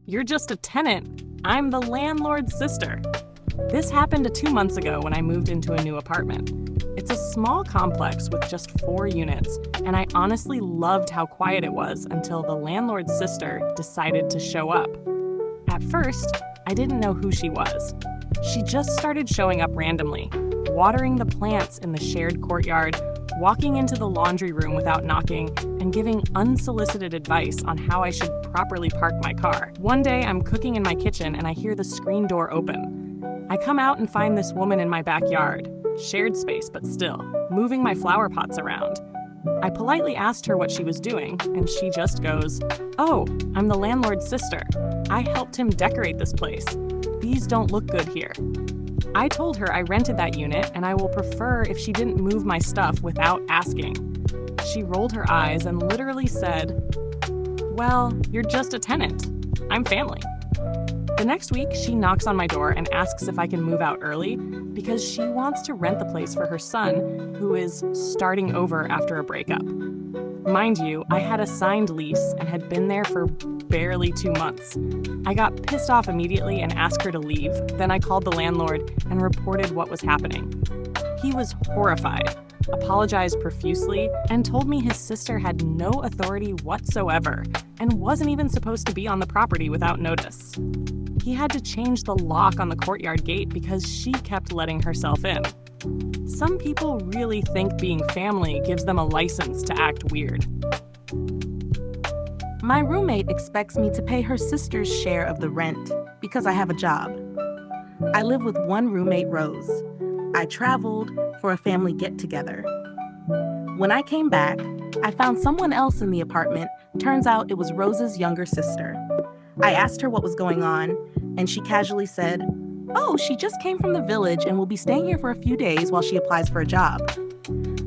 You're just a tenant. I'm the landlord's sister. This happened 2 months ago when I moved into a new apartment. It's a small complex with just 4 units, and I honestly loved how quiet it was until the landlord's sister decided to show up. At first, I didn't know who she was. She just started showing up randomly, watering the plants in the shared courtyard, walking into the laundry room without knocking, and giving unsolicited advice on how I should properly park my car. One day, I'm cooking in my kitchen and I hear the screen door open. I come out and find this woman in my backyard, shared space but still, moving my flower pots around. I politely asked her what she was doing, and she just goes, "Oh, I'm the landlord's sister. I helped him decorate this place. These don't look good here." I told her I rented that unit and I will prefer if she didn't move my stuff without asking. She rolled her eyes and literally said, "Well, you're just a tenant. I'm family." The next week, she knocks on my door and asks if I can move out early because she wants to rent the place for her son, who is starting over after a breakup. Mind you, I had a signed lease and had been there for barely 2 months. I got pissed off immediately and asked her to leave. Then I called the landlord and reported what was happening. He was horrified, apologized profusely, and told me his sister had no authority whatsoever and wasn't even supposed to be on the property without notice. He had to change the lock on the courtyard gate because she kept letting herself in. Some people really think being family gives them a license to act weird. My roommate expects me to pay her sister's share of the rent because I have a job. I live with one roommate, Rose. I traveled for a family get-together. When I came back, I found someone else in the apartment. Turns out it was Rose's younger sister. I asked her what was going on, and she casually said, "Oh, she just came from the village and will be staying here for a few days while she applies for a job."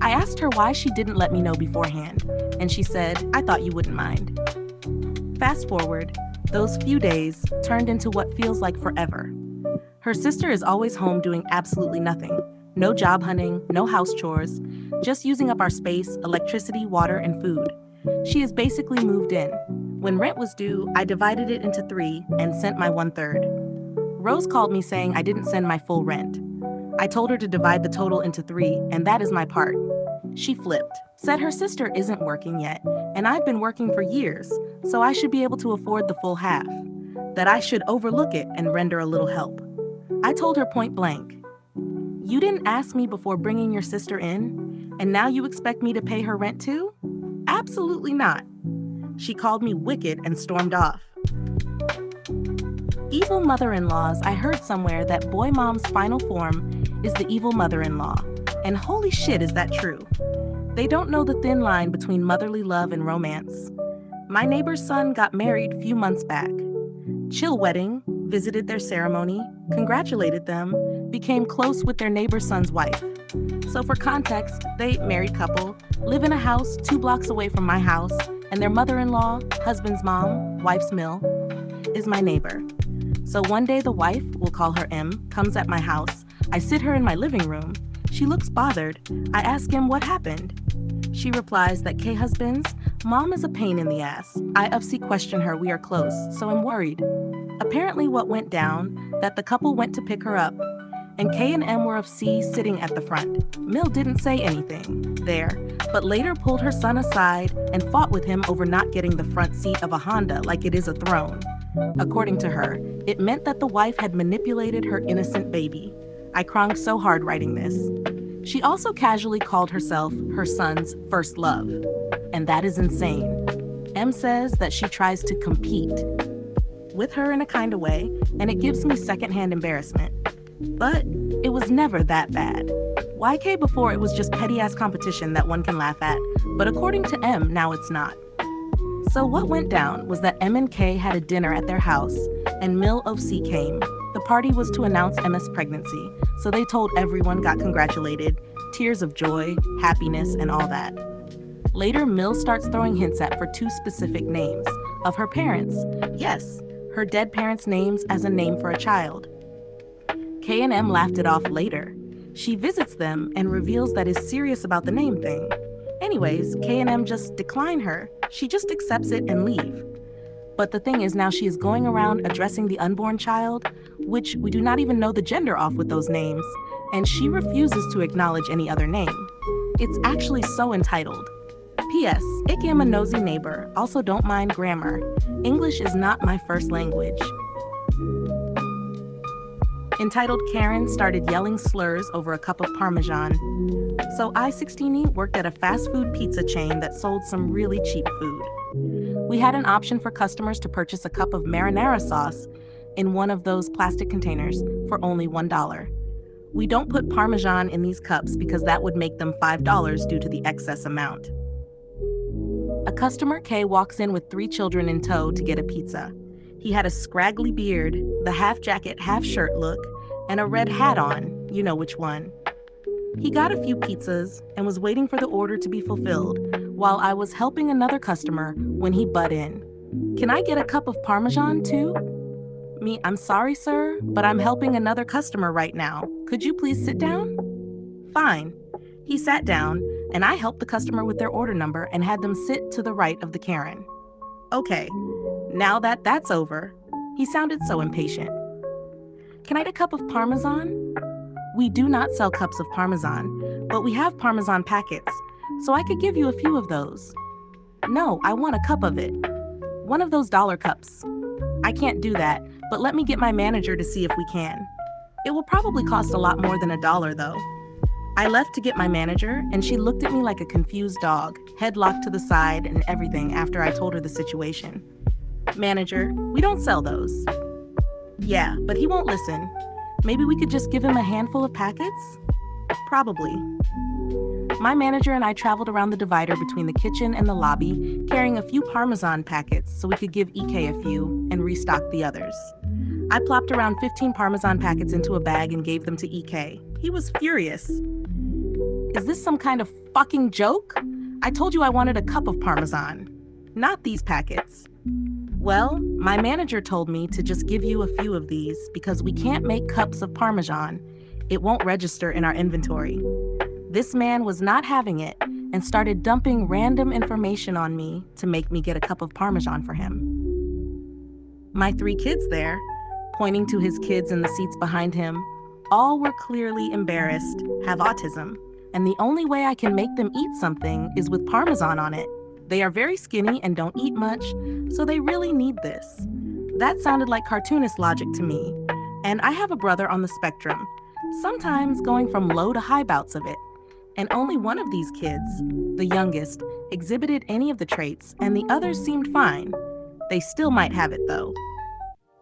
I asked her why she didn't let me know beforehand, and she said, "I thought you wouldn't mind." Fast forward, those few days turned into what feels like forever. Her sister is always home doing absolutely nothing. No job hunting, no house chores, just using up our space, electricity, water, and food. She is basically moved in. When rent was due, I divided it into 3 and sent my 1/3. Rose called me saying I didn't send my full rent. I told her to divide the total into 3, and that is my part. She flipped, said her sister isn't working yet, and I've been working for years, so I should be able to afford the full half, that I should overlook it and render a little help. I told her point blank, "You didn't ask me before bringing your sister in, and now you expect me to pay her rent too? Absolutely not." She called me wicked and stormed off. Evil mother-in-laws, I heard somewhere that boy mom's final form is the evil mother-in-law, and holy shit is that true. They don't know the thin line between motherly love and romance. My neighbor's son got married a few months back. Chill wedding, visited their ceremony, congratulated them, became close with their neighbor's son's wife. So for context, they, married couple, live in a house 2 blocks away from my house, and their mother-in-law, husband's mom, wife's mill, is my neighbor. So one day the wife, we'll call her M, comes at my house. I sit her in my living room. She looks bothered. I ask M what happened. She replies that K-husbands, mom is a pain in the ass. I upsy question her, we are close, so I'm worried. Apparently what went down, that the couple went to pick her up, and K and M were of C sitting at the front. Mill didn't say anything there, but later pulled her son aside and fought with him over not getting the front seat of a Honda like it is a throne. According to her, it meant that the wife had manipulated her innocent baby. I cronged so hard writing this. She also casually called herself her son's first love, and that is insane. M says that she tries to compete with her in a kind of way, and it gives me secondhand embarrassment. But it was never that bad. YK before it was just petty-ass competition that one can laugh at, but according to M, now it's not. So what went down was that M and K had a dinner at their house, and Mill of C came. The party was to announce Emma's pregnancy, so they told everyone, got congratulated, tears of joy, happiness, and all that. Later, Mill starts throwing hints at for 2 specific names of her parents. Yes, her dead parents' names as a name for a child. K and M laughed it off later. She visits them and reveals that is serious about the name thing. Anyways, K and M just decline her. She just accepts it and leave. But the thing is, now she is going around addressing the unborn child, which we do not even know the gender off with those names, and she refuses to acknowledge any other name. It's actually so entitled. P.S. Icky am a nosy neighbor, also don't mind grammar. English is not my first language. Entitled Karen started yelling slurs over a cup of Parmesan. So I-16E worked at a fast food pizza chain that sold some really cheap food. We had an option for customers to purchase a cup of marinara sauce in one of those plastic containers for only $1. We don't put Parmesan in these cups because that would make them $5 due to the excess amount. A customer, K, walks in with 3 children in tow to get a pizza. He had a scraggly beard, the half-jacket, half-shirt look, and a red hat on, you know which one. He got a few pizzas and was waiting for the order to be fulfilled while I was helping another customer when he butt in. Can I get a cup of Parmesan too? Me, I'm sorry, sir, but I'm helping another customer right now. Could you please sit down? Fine. He sat down, and I helped the customer with their order number and had them sit to the right of the Karen. Okay, now that that's over, he sounded so impatient. Can I get a cup of Parmesan? We do not sell cups of Parmesan, but we have Parmesan packets, so I could give you a few of those. No, I want a cup of it. One of those dollar cups. I can't do that, but let me get my manager to see if we can. It will probably cost a lot more than $1 though. I left to get my manager, and she looked at me like a confused dog, head locked to the side and everything after I told her the situation. Manager, we don't sell those. Yeah, but he won't listen. Maybe we could just give him a handful of packets? Probably. My manager and I traveled around the divider between the kitchen and the lobby, carrying a few Parmesan packets so we could give EK a few and restock the others. I plopped around 15 Parmesan packets into a bag and gave them to EK. He was furious. Is this some kind of fucking joke? I told you I wanted a cup of Parmesan, not these packets. Well, my manager told me to just give you a few of these because we can't make cups of Parmesan. It won't register in our inventory. This man was not having it and started dumping random information on me to make me get a cup of Parmesan for him. My 3 kids there, pointing to his kids in the seats behind him, all were clearly embarrassed, have autism, and the only way I can make them eat something is with Parmesan on it. They are very skinny and don't eat much, so they really need this. That sounded like cartoonist logic to me, and I have a brother on the spectrum, sometimes going from low to high bouts of it. And only one of these kids, the youngest, exhibited any of the traits, and the others seemed fine. They still might have it though.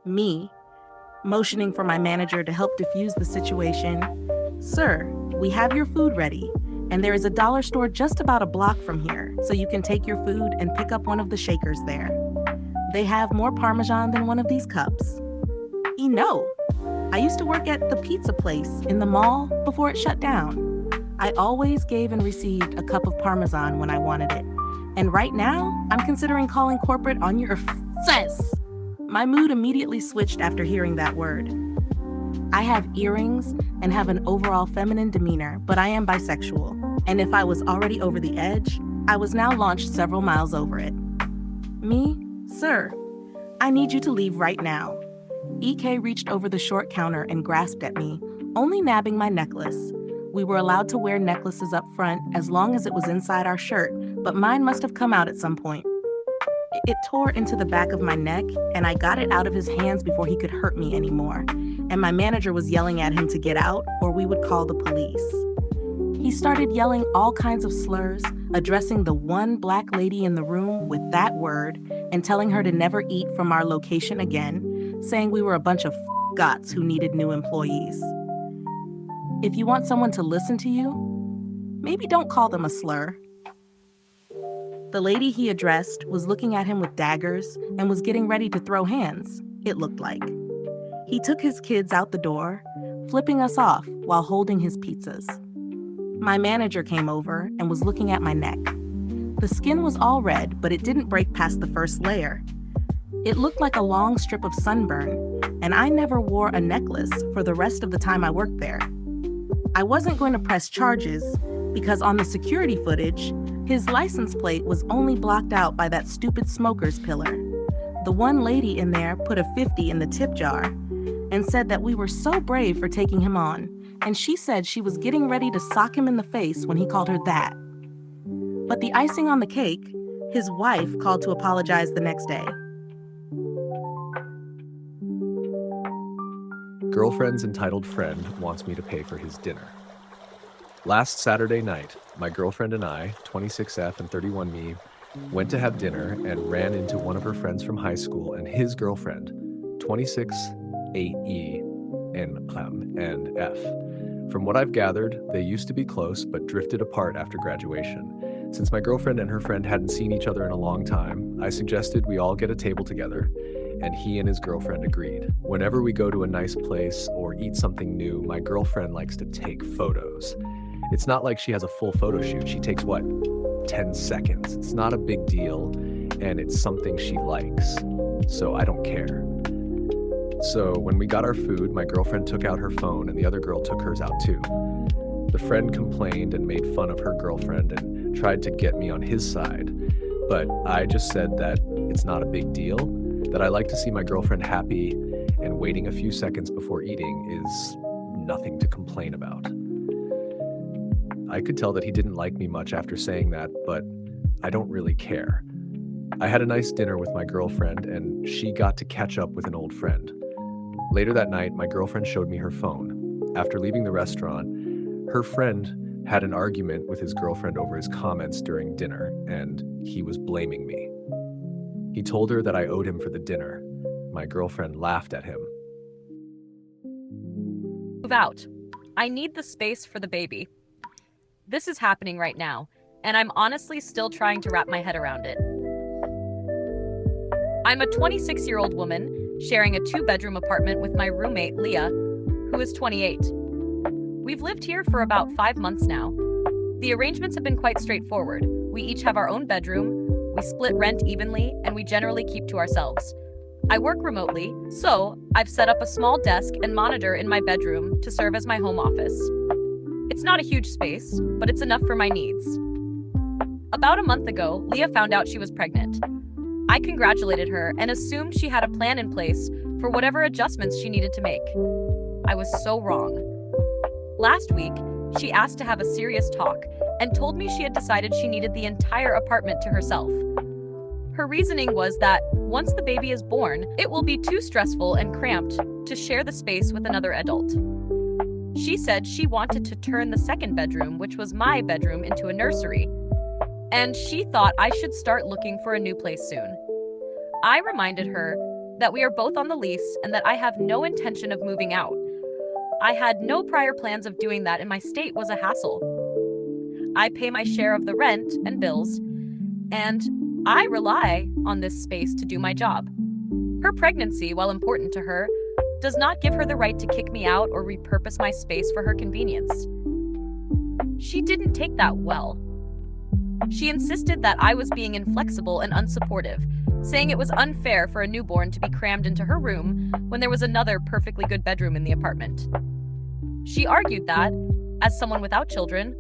Me, motioning for my manager to help diffuse the situation. Sir, we have your food ready, and there is a dollar store just about a block from here, so you can take your food and pick up one of the shakers there. They have more Parmesan than one of these cups. No, I used to work at the pizza place in the mall before it shut down. I always gave and received a cup of Parmesan when I wanted it. And right now, I'm considering calling corporate on your face. My mood immediately switched after hearing that word. I have earrings and have an overall feminine demeanor, but I am bisexual. And if I was already over the edge, I was now launched several miles over it. Me? Sir, I need you to leave right now. EK reached over the short counter and grasped at me, only nabbing my necklace. We were allowed to wear necklaces up front as long as it was inside our shirt, but mine must have come out at some point. It tore into the back of my neck, and I got it out of his hands before he could hurt me anymore. And my manager was yelling at him to get out, or we would call the police. He started yelling all kinds of slurs, addressing the one black lady in the room with that word, and telling her to never eat from our location again, saying we were a bunch of gots who needed new employees. If you want someone to listen to you, maybe don't call them a slur. The lady he addressed was looking at him with daggers and was getting ready to throw hands, it looked like. He took his kids out the door, flipping us off while holding his pizzas. My manager came over and was looking at my neck. The skin was all red, but it didn't break past the first layer. It looked like a long strip of sunburn, and I never wore a necklace for the rest of the time I worked there. I wasn't going to press charges because on the security footage, his license plate was only blocked out by that stupid smoker's pillar. The one lady in there put a 50 in the tip jar and said that we were so brave for taking him on, and she said she was getting ready to sock him in the face when he called her that. But the icing on the cake, his wife called to apologize the next day. Girlfriend's entitled friend wants me to pay for his dinner. Last Saturday night, my girlfriend and I, 26F and 31Me, went to have dinner and ran into one of her friends from high school and his girlfriend, 26-8E and F. From what I've gathered, they used to be close but drifted apart after graduation. Since my girlfriend and her friend hadn't seen each other in a long time, I suggested we all get a table together, and he and his girlfriend agreed. Whenever we go to a nice place or eat something new, my girlfriend likes to take photos. It's not like she has a full photo shoot. She takes, 10 seconds. It's not a big deal, and it's something she likes. So I don't care. So when we got our food, my girlfriend took out her phone and the other girl took hers out too. The friend complained and made fun of her girlfriend and tried to get me on his side, but I just said that it's not a big deal, that I like to see my girlfriend happy, and waiting a few seconds before eating is nothing to complain about. I could tell that he didn't like me much after saying that, but I don't really care. I had a nice dinner with my girlfriend, and she got to catch up with an old friend. Later that night, my girlfriend showed me her phone. After leaving the restaurant, her friend had an argument with his girlfriend over his comments during dinner, and he was blaming me. He told her that I owed him for the dinner. My girlfriend laughed at him. Move out. I need the space for the baby. This is happening right now, and I'm honestly still trying to wrap my head around it. I'm a 26-year-old woman sharing a 2-bedroom apartment with my roommate, Leah, who is 28. We've lived here for about 5 months now. The arrangements have been quite straightforward. We each have our own bedroom, we split rent evenly, and we generally keep to ourselves. I work remotely, so I've set up a small desk and monitor in my bedroom to serve as my home office. It's not a huge space, but it's enough for my needs. About a month ago, Leah found out she was pregnant. I congratulated her and assumed she had a plan in place for whatever adjustments she needed to make. I was so wrong. Last week, she asked to have a serious talk and told me she had decided she needed the entire apartment to herself. Her reasoning was that once the baby is born, it will be too stressful and cramped to share the space with another adult. She said she wanted to turn the second bedroom, which was my bedroom, into a nursery, and she thought I should start looking for a new place soon. I reminded her that we are both on the lease and that I have no intention of moving out. I had no prior plans of doing that, and my state was a hassle. I pay my share of the rent and bills, and I rely on this space to do my job. Her pregnancy, while important to her, does not give her the right to kick me out or repurpose my space for her convenience. She didn't take that well. She insisted that I was being inflexible and unsupportive, saying it was unfair for a newborn to be crammed into her room when there was another perfectly good bedroom in the apartment. She argued that, as someone without children,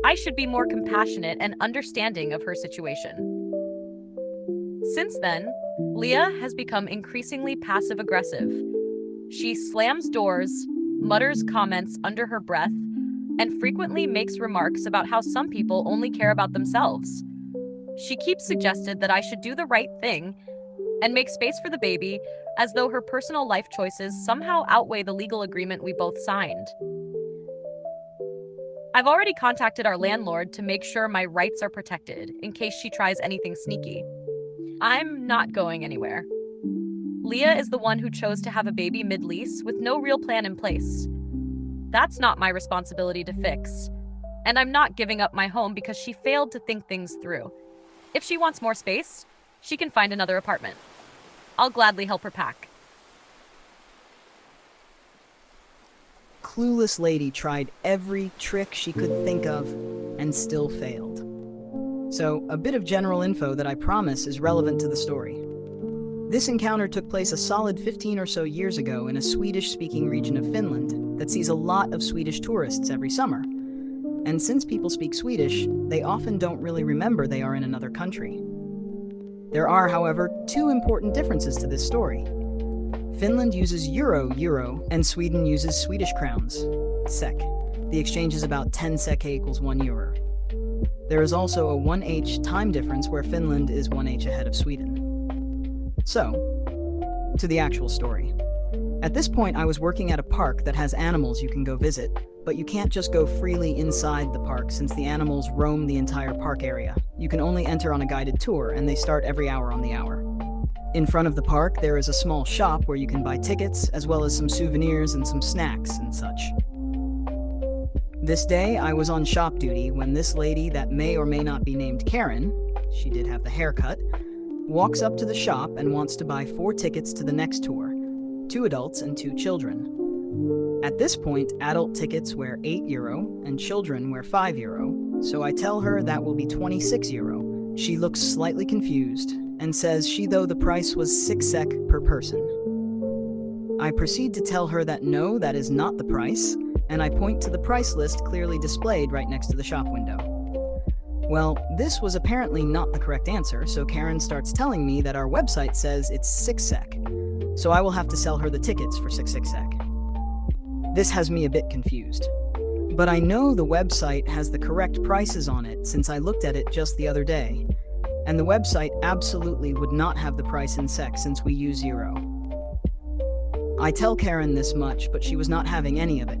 I should be more compassionate and understanding of her situation. Since then, Leah has become increasingly passive-aggressive. She slams doors, mutters comments under her breath, and frequently makes remarks about how some people only care about themselves. She keeps suggested that I should do the right thing and make space for the baby, as though her personal life choices somehow outweigh the legal agreement we both signed. I've already contacted our landlord to make sure my rights are protected in case she tries anything sneaky. I'm not going anywhere. Leah is the one who chose to have a baby mid-lease with no real plan in place. That's not my responsibility to fix. And I'm not giving up my home because she failed to think things through. If she wants more space, she can find another apartment. I'll gladly help her pack. Clueless lady tried every trick she could think of and still failed. So, a bit of general info that I promise is relevant to the story. This encounter took place a solid 15 or so years ago in a Swedish-speaking region of Finland that sees a lot of Swedish tourists every summer. And since people speak Swedish, they often don't really remember they are in another country. There are, however, two important differences to this story. Finland uses euro, and Sweden uses Swedish crowns, SEK. The exchange is about 10 SEK equals 1 euro. There is also a 1h time difference where Finland is 1h ahead of Sweden. So, to the actual story. At this point, I was working at a park that has animals you can go visit, but you can't just go freely inside the park since the animals roam the entire park area. You can only enter on a guided tour, and they start every hour on the hour. In front of the park, there is a small shop where you can buy tickets, as well as some souvenirs and some snacks and such. This day, I was on shop duty when this lady that may or may not be named Karen, she did have the haircut, walks up to the shop and wants to buy 4 tickets to the next tour, 2 adults and 2 children. At this point, adult tickets were €8 and children were €5, so I tell her that will be €26. She looks slightly confused and says though the price was 6 SEK per person. I proceed to tell her that no, that is not the price, and I point to the price list clearly displayed right next to the shop window. Well, this was apparently not the correct answer, so Karen starts telling me that our website says it's 6 SEK, so I will have to sell her the tickets for 6 SEK. This has me a bit confused. But I know the website has the correct prices on it since I looked at it just the other day, and the website absolutely would not have the price in SEK since we use euro. I tell Karen this much, but she was not having any of it.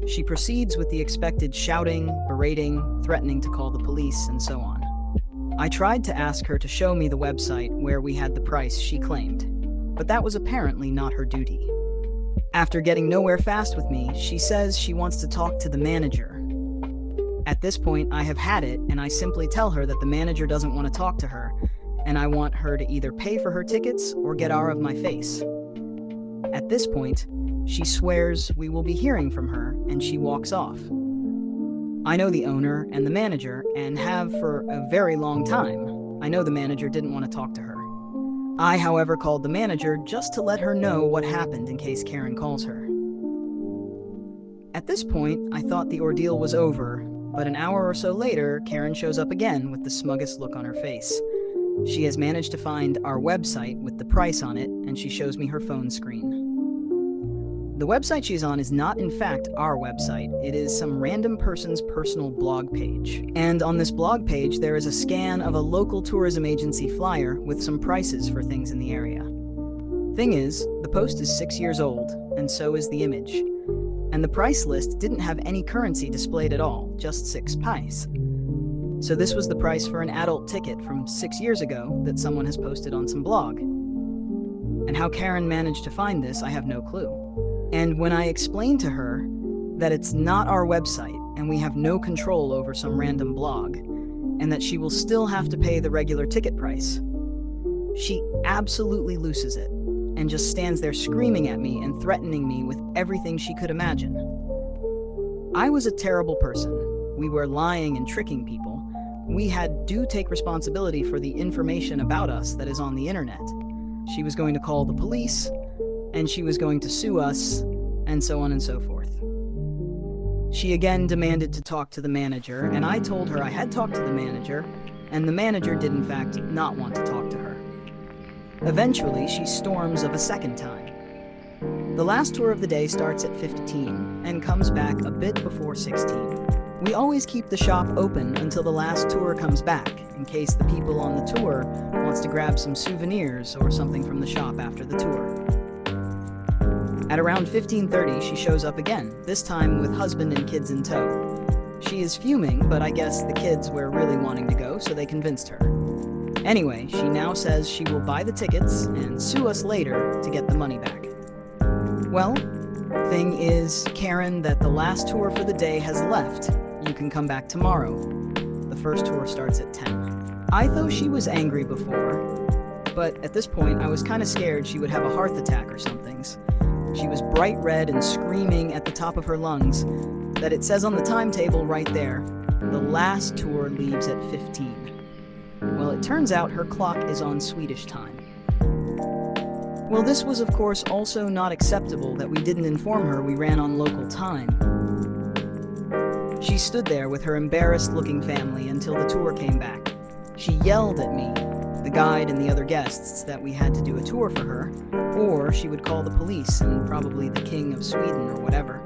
She proceeds with the expected shouting, berating, threatening to call the police, and so on. I tried to ask her to show me the website where we had the price she claimed, but that was apparently not her duty. After getting nowhere fast with me, she says she wants to talk to the manager. At this point, I have had it, and I simply tell her that the manager doesn't want to talk to her, and I want her to either pay for her tickets or get out of my face. At this point, she swears we will be hearing from her, and she walks off. I know the owner and the manager, and have for a very long time. I know the manager didn't want to talk to her. I, however, called the manager just to let her know what happened in case Karen calls her. At this point, I thought the ordeal was over, but an hour or so later, Karen shows up again with the smuggest look on her face. She has managed to find our website with the price on it, and she shows me her phone screen. The website she's on is not, in fact, our website. It is some random person's personal blog page. And on this blog page, there is a scan of a local tourism agency flyer with some prices for things in the area. Thing is, the post is 6 years old, and so is the image. And the price list didn't have any currency displayed at all, just 6 pice. So this was the price for an adult ticket from 6 years ago that someone has posted on some blog. And how Karen managed to find this, I have no clue. And when I explained to her that it's not our website and we have no control over some random blog, and that she will still have to pay the regular ticket price, she absolutely loses it and just stands there screaming at me and threatening me with everything she could imagine. I was a terrible person. We were lying and tricking people. We do take responsibility for the information about us that is on the internet. She was going to call the police, and she was going to sue us, and so on and so forth. She again demanded to talk to the manager, and I told her I had talked to the manager, and the manager did in fact not want to talk to her. Eventually, she storms of a second time. The last tour of the day starts at 15 and comes back a bit before 16. We always keep the shop open until the last tour comes back, in case the people on the tour wants to grab some souvenirs or something from the shop after the tour. At around 15:30, she shows up again, this time with husband and kids in tow. She is fuming, but I guess the kids were really wanting to go, so they convinced her. Anyway, she now says she will buy the tickets and sue us later to get the money back. Well, thing is, Karen, that the last tour for the day has left. You can come back tomorrow. The first tour starts at 10. I thought she was angry before, but at this point I was kind of scared she would have a heart attack or something. She was bright red and screaming at the top of her lungs that it says on the timetable right there, the last tour leaves at 15. Well, it turns out her clock is on Swedish time. Well, this was of course also not acceptable that we didn't inform her we ran on local time. She stood there with her embarrassed-looking family until the tour came back. She yelled at me, the guide and the other guests that we had to do a tour for her, or she would call the police and probably the King of Sweden or whatever.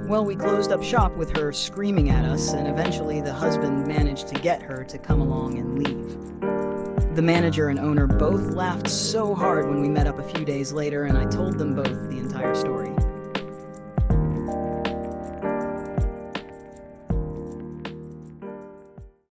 Well, we closed up shop with her screaming at us, and eventually the husband managed to get her to come along and leave. The manager and owner both laughed so hard when we met up a few days later, and I told them both the entire story.